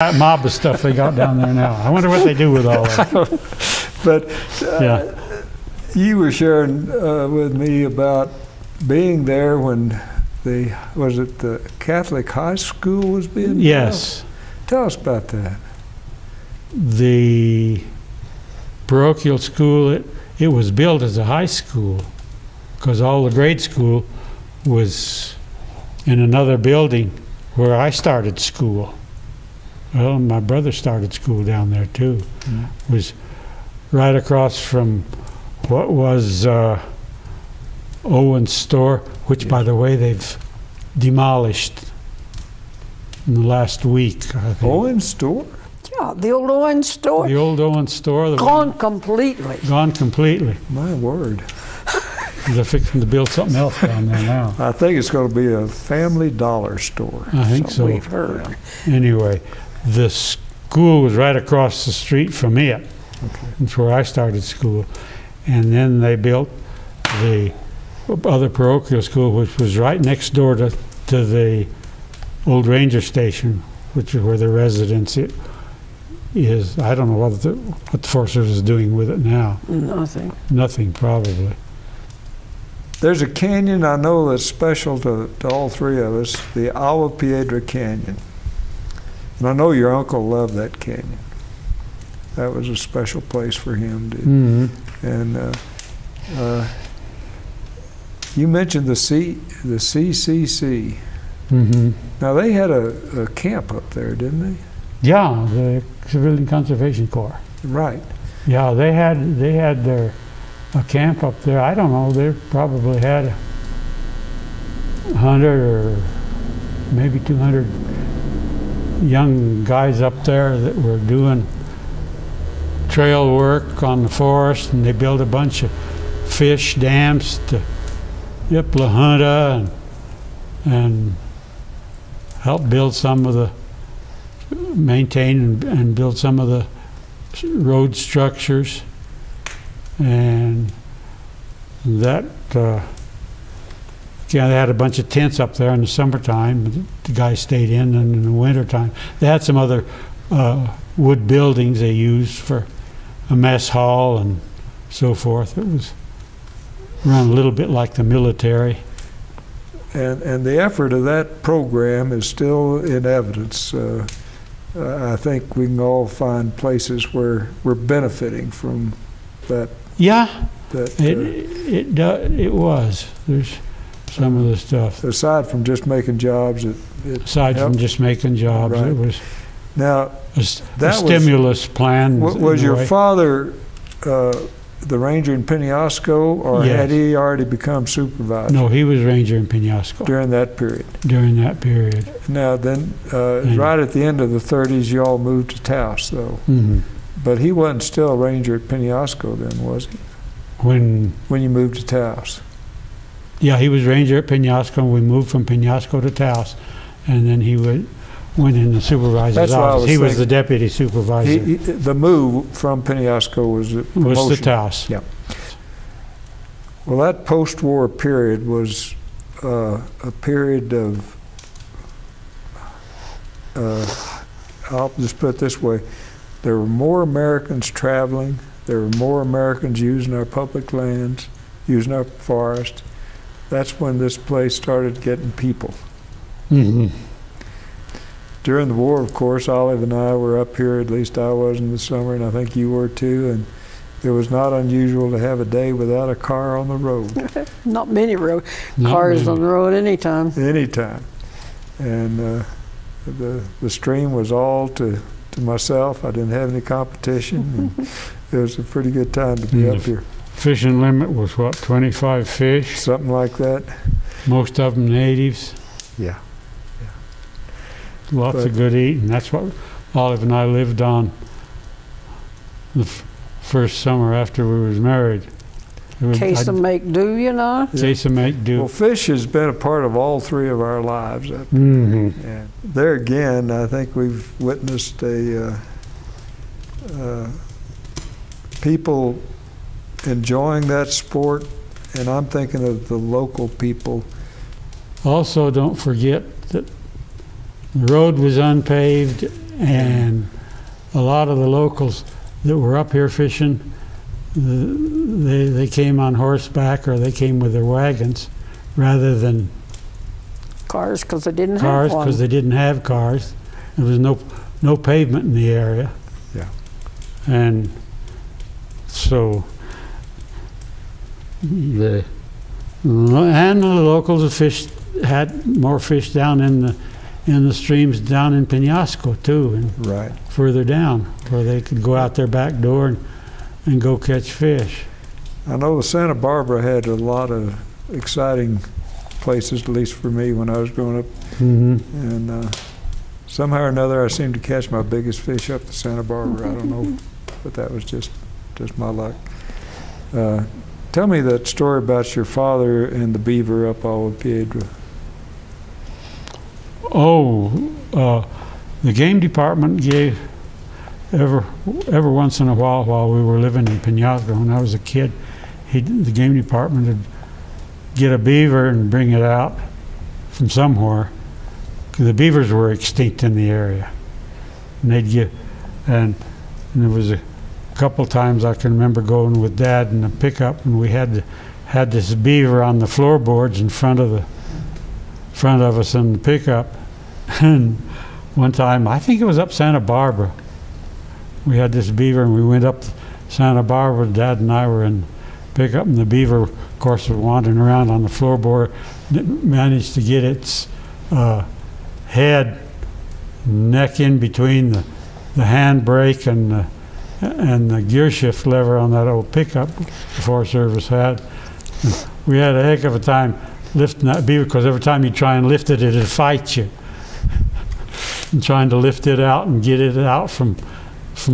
That mob of stuff they got down there now. I wonder what they do with all that. But Yeah. you were sharing with me about being there when was it the Catholic high school was being built? Yes. Tell us about that. The parochial school, it was built as a high school because all the grade school was in another building where I started school. Well, my brother started school down there too. Was right across from what was Owen's store, which, by the way, they've demolished in the last week, I think. Owen's store? Yeah, the old Owen store. The old Owen store. Gone completely. Gone completely. My word. They're fixing to build something else down there now. I think it's going to be a Family Dollar store. I think so. We've heard. Anyway, the school was right across the street from it. Okay. That's where I started school. And then they built the other parochial school, which was right next door to the old ranger station, which is where the residence is. I don't know what the Forest Service is doing with it now. Nothing. Nothing, probably. There's a canyon I know that's special to all three of us, the Agua Piedra Canyon. And I know your uncle loved that canyon. That was a special place for him, dude. Mm-hmm. And you mentioned the CCC. Mm-hmm. Now they had a camp up there, didn't they? Yeah, the Civilian Conservation Corps. Right. Yeah, they had their a camp up there. I don't know. They probably had 100 or maybe 200 young guys up there that were doing trail work on the forest, and they built a bunch of fish dams to up La Junta and help build some of the maintain and build some of the road structures. And that, yeah, they had a bunch of tents up there in the summertime. The guys stayed in the wintertime. They had some other wood buildings they used for a mess hall and so forth. It was run a little bit like the military. And the effort of that program is still in evidence. I think we can all find places where we're benefiting from that. Yeah, That it was. There's some of the stuff. aside from just making jobs, it Aside from helped. just making jobs, Right. it was Now, a That was- stimulus plan. was in a your way. father the ranger in Penasco, or Yes. had he already become supervisor No, he was ranger in Penasco during that period? during that period. Now then, And- right at the end of the 30s, you all moved to Taos, though. Mm-hmm. But he wasn't still a ranger at Penasco then, was he? When When you moved to Taos? Yeah, he was ranger at Penasco, and we moved from Penasco to Taos, and then he went in the supervisor's That's what I office. was He was the thinking. deputy supervisor. The move from Penasco was a Was promotion. to Taos. Yeah. Well, that post-war period was a period of, I'll just put it this way, there were more Americans traveling, there were more Americans using our public lands, using our forest. That's when this place started getting people. Mm-hmm. During the war, of course, Olive and I were up here, at least I was in the summer, and I think you were too, and it was not unusual to have a day without a car on the road. Not many Not cars many. on the road anytime. Anytime. And the stream was all to myself. I didn't have any competition. And it was a pretty good time to be And up here. Fishing limit was what, 25 fish? Something like that. Most of them natives. Yeah. Lots But- of good eating. That's what Olive and I lived on the first summer after we was married. Case of make do, you know. Case of make do. Well, fish has been a part of all three of our lives. Mm-hmm. And there again, I think we've witnessed people enjoying that sport, and I'm thinking of the local people. Also, don't forget that the road was unpaved and a lot of the locals that were up here fishing, they came on horseback or they came with their wagons rather than Cars, because they didn't cars, have one. because they didn't have cars. There was no pavement in the area. Yeah. And so the locals had more fish down in the streams down in Penasco too, and Right. further down where they could go out their back door and go catch fish. I know the Santa Barbara had a lot of exciting places, at least for me when I was growing up. Mm-hmm. And somehow or another, I seemed to catch my biggest fish up the Santa Barbara. I don't know, but that was just my luck. Tell me that story about your father and the beaver up Agua Piedra. The game department gave every once in a while we were living in Penasco when I was a kid, the game department would get a beaver and bring it out from somewhere. 'Cause the beavers were extinct in the area, and and there was a couple times I can remember going with Dad in a pickup, and we had this beaver on the floorboards in front of us in the pickup. And one time, I think it was up Santa Barbara, we had this beaver, and we went up Santa Barbara. Dad and I were in pickup, and the beaver, of course, was wandering around on the floorboard. It managed to get its head, neck in between the handbrake and the gear shift lever on that old pickup the Forest Service had. And we had a heck of a time lifting that beaver, because every time you try and lift it, it'd fight you. And trying to lift it out and get it out from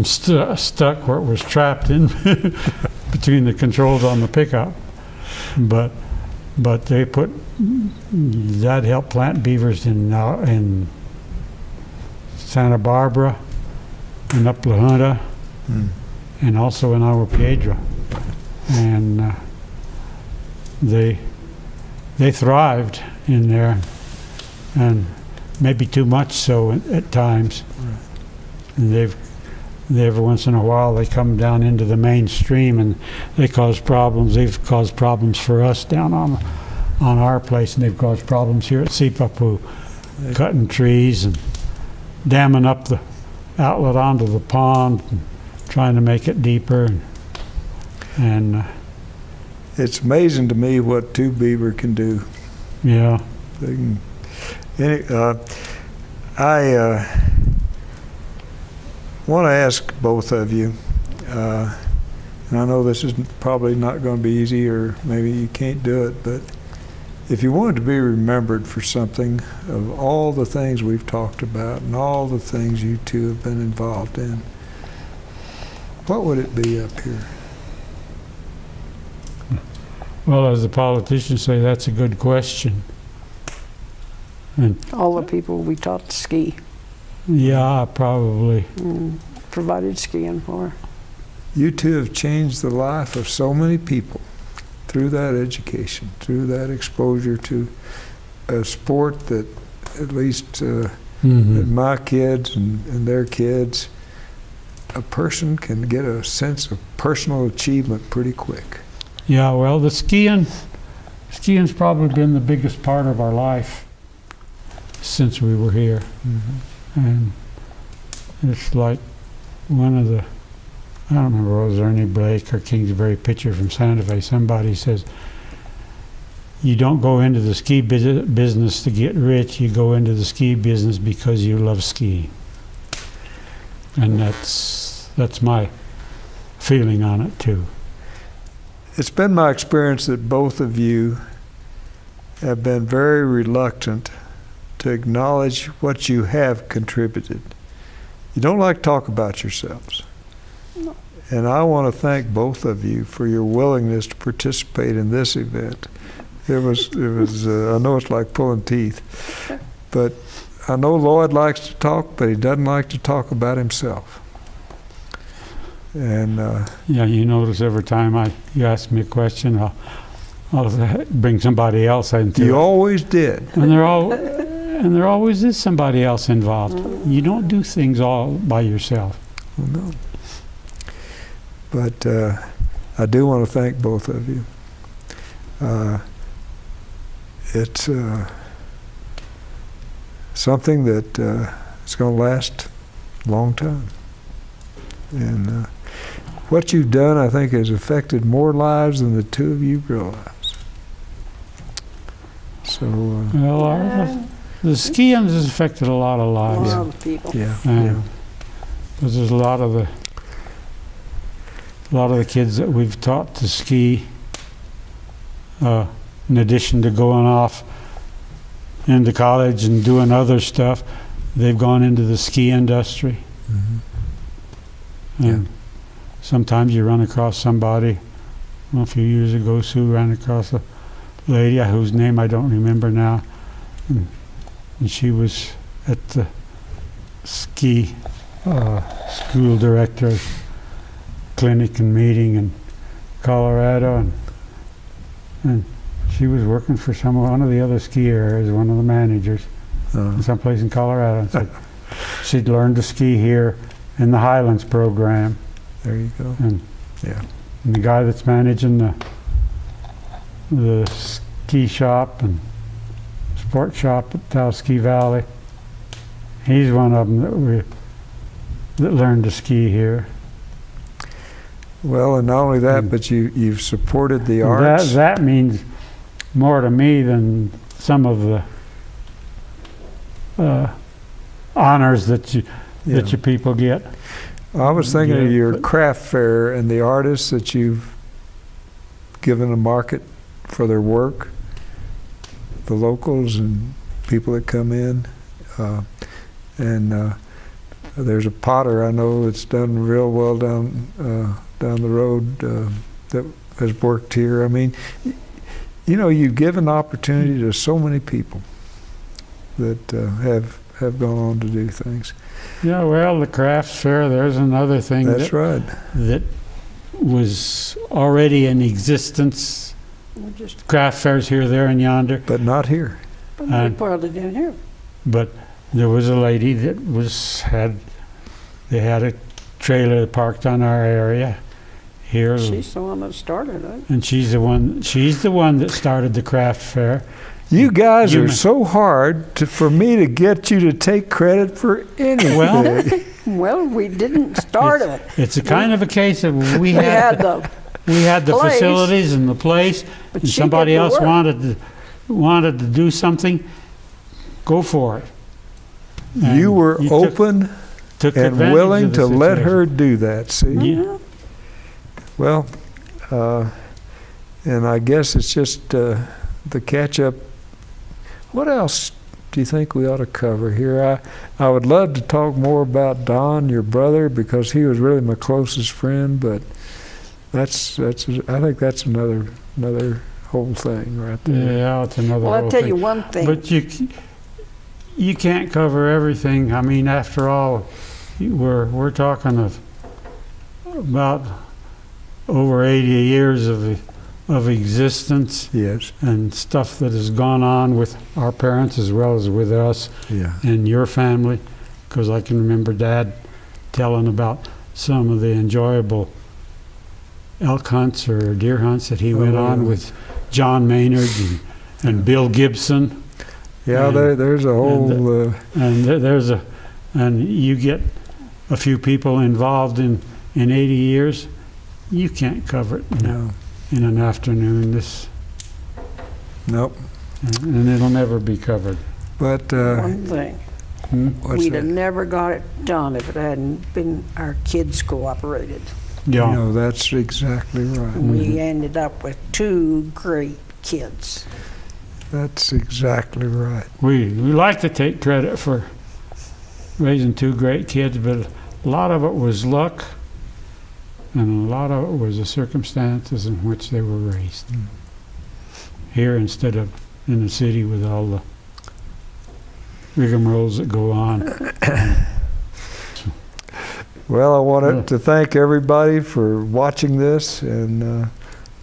stuck where it was trapped in between the controls on the pickup. But that helped plant beavers in Santa Barbara and up La Junta, and also in Agua Piedra. And they thrived in there, and maybe too much so at times. And every once in a while they come down into the mainstream and they cause problems. They've caused problems for us down on our place, and they've caused problems here at Sipapu, cutting trees and damming up the outlet onto the pond and trying to make it deeper. And It's amazing to me what two beaver can do. yeah. They can, I want to ask both of you, and I know this is probably not going to be easy, or maybe you can't do it, but if you wanted to be remembered for something, of all the things we've talked about and all the things you two have been involved in, what would it be up here? Well, as the politicians say, that's a good question. And All the people we taught to ski, yeah, probably. provided skiing for. You two have changed the life of so many people through that education, through that exposure to a sport that at least my kids and their kids, a person can get a sense of personal achievement pretty quick. Yeah, well, the skiing's probably been the biggest part of our life since we were here. And it's like one of the, I don't remember, it was Ernie Blake or Kingsbury picture from Santa Fe. Somebody says, you don't go into the ski business to get rich, you go into the ski business because you love skiing. And that's my feeling on it too. It's been my experience that both of you have been very reluctant to acknowledge what you have contributed. You don't like to talk about yourselves. No. And I want to thank both of you for your willingness to participate in this event. It was. I know it's like pulling teeth, but I know Lloyd likes to talk, but he doesn't like to talk about himself. And Yeah, you notice every time you ask me a question, I'll bring somebody else into you it. always did. And they're all, And there always is somebody else involved. You don't do things all by yourself. Well, no. But I do want to thank both of you. It's something that is going to last a long time. And what you've done, I think, has affected more lives than the two of you realize. So, Well, the skiing has affected a lot of A lives. lot of people. yeah. Because there's a lot of the kids that we've taught to ski, in addition to going off into college and doing other stuff, they've gone into the ski industry. Mhm. And sometimes you run across somebody. Well, a few years ago, Sue ran across a lady whose name I don't remember now, and she was at the ski school director clinic and meeting in Colorado, and she was working for one of the other ski areas, one of the managers, someplace in Colorado. And said she'd learned to ski here in the Highlands program. There you go. And, Yeah. and the guy that's managing the ski shop and sport shop at Taos Ski Valley, he's one of them that learned to ski here. Well, and not only that, Mm. but you've supported the And arts. That means more to me than some of the honors that you people get. I was thinking of Yeah, your but- craft fair and the artists that you've given a market for their work, the locals and people that come in. And there's a potter I know that's done real well down the road that has worked here. I mean, you know, you've given opportunity to so many people that have gone on to do things. Yeah, well, the craft fair, there's another thing That's right. that was already in existence. We just Craft fairs here, there, and yonder. But not here. we put it in here. But there was a lady that they had a trailer parked on our area here, She's the one that started it. and she's the one that started the craft fair. You guys You are ma- so hard for me to get you to take credit for anything. Well, Well, we didn't start it. it's a kind of a case of we We had had the the place, facilities and the place, but and she somebody did the else work. wanted to do something. Go for it. You And were took open and advantage willing of the to let situation. her do that. See? Yeah. Well, and I guess it's just the catch up. What else do you think we ought to cover here? I would love to talk more about Don, your brother, because he was really my closest friend. But I think that's another whole thing right there. Yeah, it's another Well, I'll whole tell thing. you one thing. But you can't cover everything. I mean, after all, we're talking of about over 80 years of existence Yes. and stuff that has gone on with our parents as well as with us Yeah. and your family. Because I can remember Dad telling about some of the enjoyable elk hunts or deer hunts that he went Oh, on yeah. with John Maynard and Bill Gibson. Yeah. And- There's a whole. And and you get a few people involved in 80 years, you can't cover it No. in an afternoon. Nope. And it'll never be covered. But One thing. what's We'd that? have never got it done if it hadn't been our kids cooperated. Yeah. No, that's exactly right. And we ended up with two great kids. That's exactly right. We like to take credit for raising two great kids, but a lot of it was luck, and a lot of it was the circumstances in which they were raised. Here instead of in the city with all the rigmaroles that go on. Well, I Yeah. wanted to thank everybody for watching this and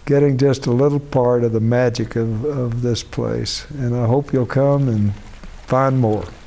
getting just a little part of the magic of this place. And I hope you'll come and find more.